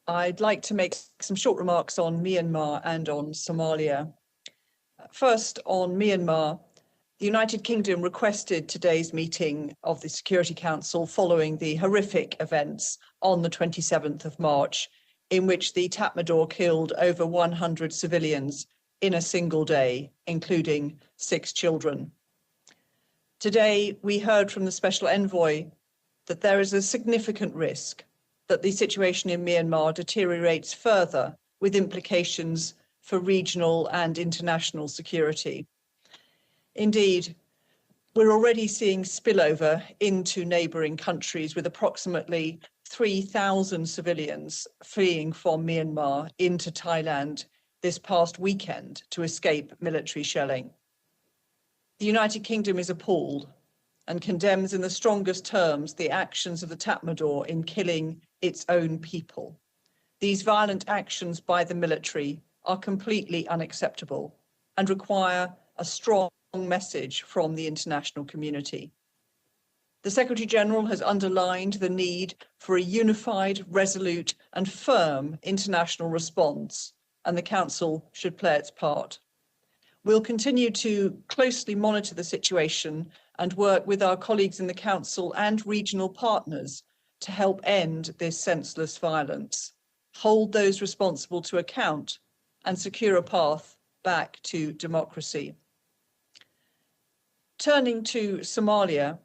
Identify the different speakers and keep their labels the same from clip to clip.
Speaker 1: I'd like to make some short remarks on Myanmar and on Somalia. First, on Myanmar, the United Kingdom requested today's meeting of the Security Council following the horrific events on the 27th of March, in which the Tatmadaw killed over 100 civilians in a single day, including 6 children. Today, we heard from the Special Envoy that there is a significant risk that the situation in Myanmar deteriorates further, with implications for regional and international security. Indeed, we're already seeing spillover into neighbouring countries, with approximately 3,000 civilians fleeing from Myanmar into Thailand this past weekend to escape military shelling. The United Kingdom is appalled and condemns in the strongest terms the actions of the Tatmadaw in killing its own people. These violent actions by the military are completely unacceptable and require a strong message from the international community. The Secretary-General has underlined the need for a unified, resolute and firm international response, and the Council should play its part. We'll continue to closely monitor the situation and work with our colleagues in the Council and regional partners to help end this senseless violence, hold those responsible to account, and secure a path back to democracy. Turning to Somalia,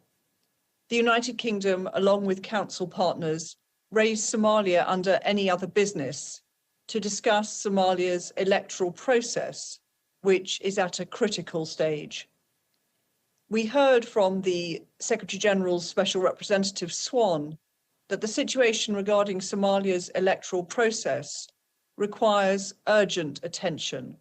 Speaker 1: the United Kingdom, along with Council partners, raised Somalia under any other business to discuss Somalia's electoral process, which is at a critical stage. We heard from the Secretary-General's Special Representative Swan that the situation regarding Somalia's electoral process requires urgent attention.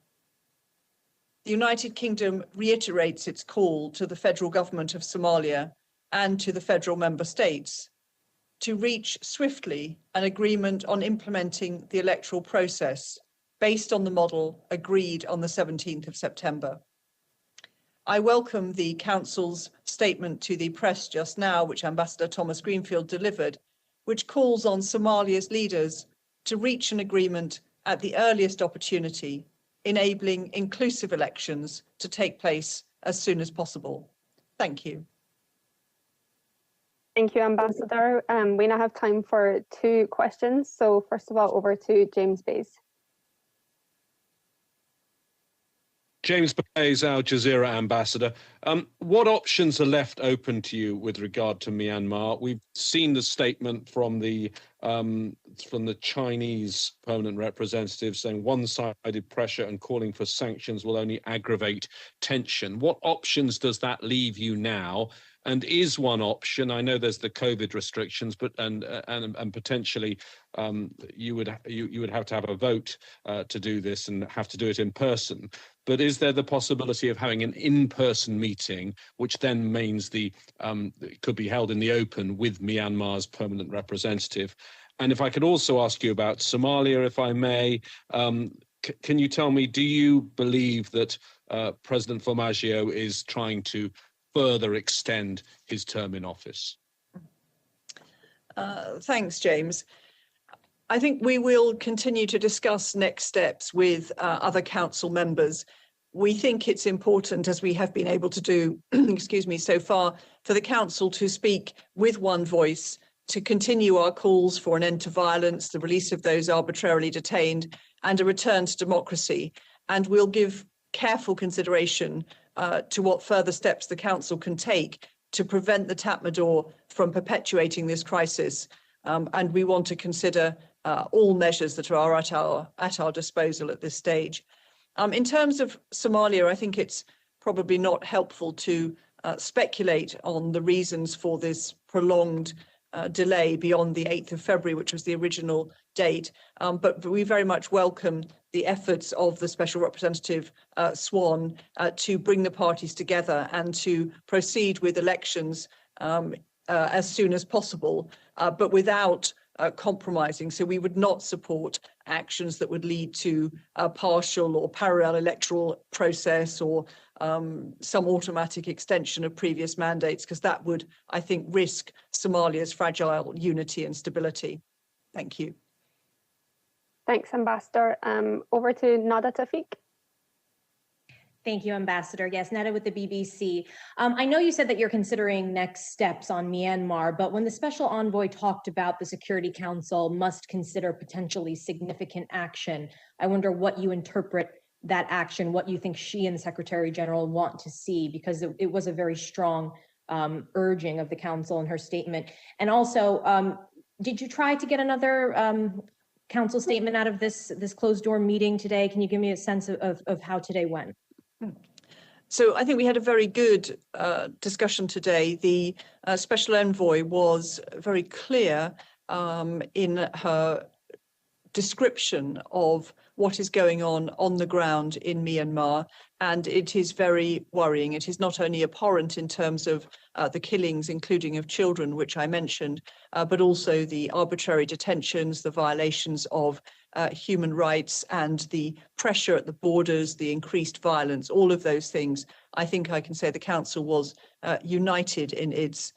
Speaker 1: The United Kingdom reiterates its call to the federal government of Somalia and to the federal member states to reach swiftly an agreement on implementing the electoral process based on the model agreed on the 17th of September. I welcome the Council's statement to the press just now, which Ambassador Thomas Greenfield delivered, which calls on Somalia's leaders to reach an agreement at the earliest opportunity, enabling inclusive elections to take place as soon as possible. Thank you.
Speaker 2: Thank you, Ambassador. We now have time for 2 questions. So first of all, over to James Bays.
Speaker 3: James Bays, Al Jazeera ambassador. What options are left open to you with regard to Myanmar? We've seen the statement from the Chinese permanent representative saying one-sided pressure and calling for sanctions will only aggravate tension. What options does that leave you now? And is one option, I know there's the COVID restrictions, but and potentially you would have to have a vote to do this and have to do it in person. But is there the possibility of having an in-person meeting, which then means it could be held in the open with Myanmar's permanent representative? And if I could also ask you about Somalia, if I may, can you tell me, do you believe that President Formaggio is trying to further extend his term in office?
Speaker 1: Thanks, James. I think we will continue to discuss next steps with other council members. We think it's important, as we have been able to do, excuse me, so far, for the council to speak with one voice, to continue our calls for an end to violence, the release of those arbitrarily detained, and a return to democracy. And we'll give careful consideration to what further steps the council can take to prevent the Tatmadaw from perpetuating this crisis. And we want to consider all measures that are at our disposal at this stage. In terms of Somalia, I think it's probably not helpful to speculate on the reasons for this prolonged delay beyond the 8th of February, which was the original date. But we very much welcome the efforts of the Special Representative Swan to bring the parties together and to proceed with elections as soon as possible, but without compromising. So we would not support actions that would lead to a partial or parallel electoral process or some automatic extension of previous mandates, because that would, I think, risk Somalia's fragile unity and stability. Thank you.
Speaker 2: Thanks, Ambassador. Over to Nada Tafik.
Speaker 4: Thank you, Ambassador. Yes, Neda with the BBC. I know you said that you're considering next steps on Myanmar, but when the special envoy talked about the Security Council must consider potentially significant action, I wonder what you interpret that action, what you think she and the Secretary General want to see, because it was a very strong urging of the Council in her statement. And also, did you try to get another Council statement out of this closed door meeting today? Can you give me a sense of how today went?
Speaker 1: So I think we had a very good discussion today. The Special Envoy was very clear in her description of what is going on the ground in Myanmar, and it is very worrying. It is not only abhorrent in terms of the killings, including of children, which I mentioned, but also the arbitrary detentions, the violations of human rights, and the pressure at the borders, the increased violence, all of those things. I think I can say the Council was united in its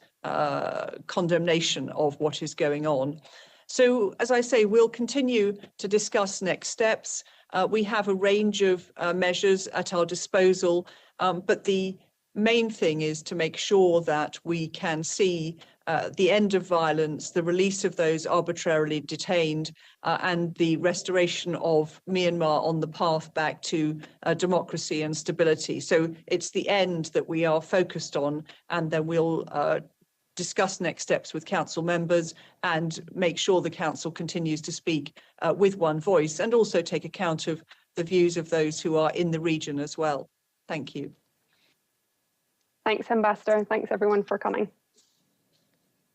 Speaker 1: condemnation of what is going on. So, as I say, we'll continue to discuss next steps. We have a range of measures at our disposal, but the main thing is to make sure that we can see the end of violence, the release of those arbitrarily detained, and the restoration of Myanmar on the path back to democracy and stability. So it's the end that we are focused on, and then we'll discuss next steps with Council members and make sure the Council continues to speak with one voice, and also take account of the views of those who are in the region as well. Thank you.
Speaker 2: Thanks, Ambassador, and thanks everyone for coming.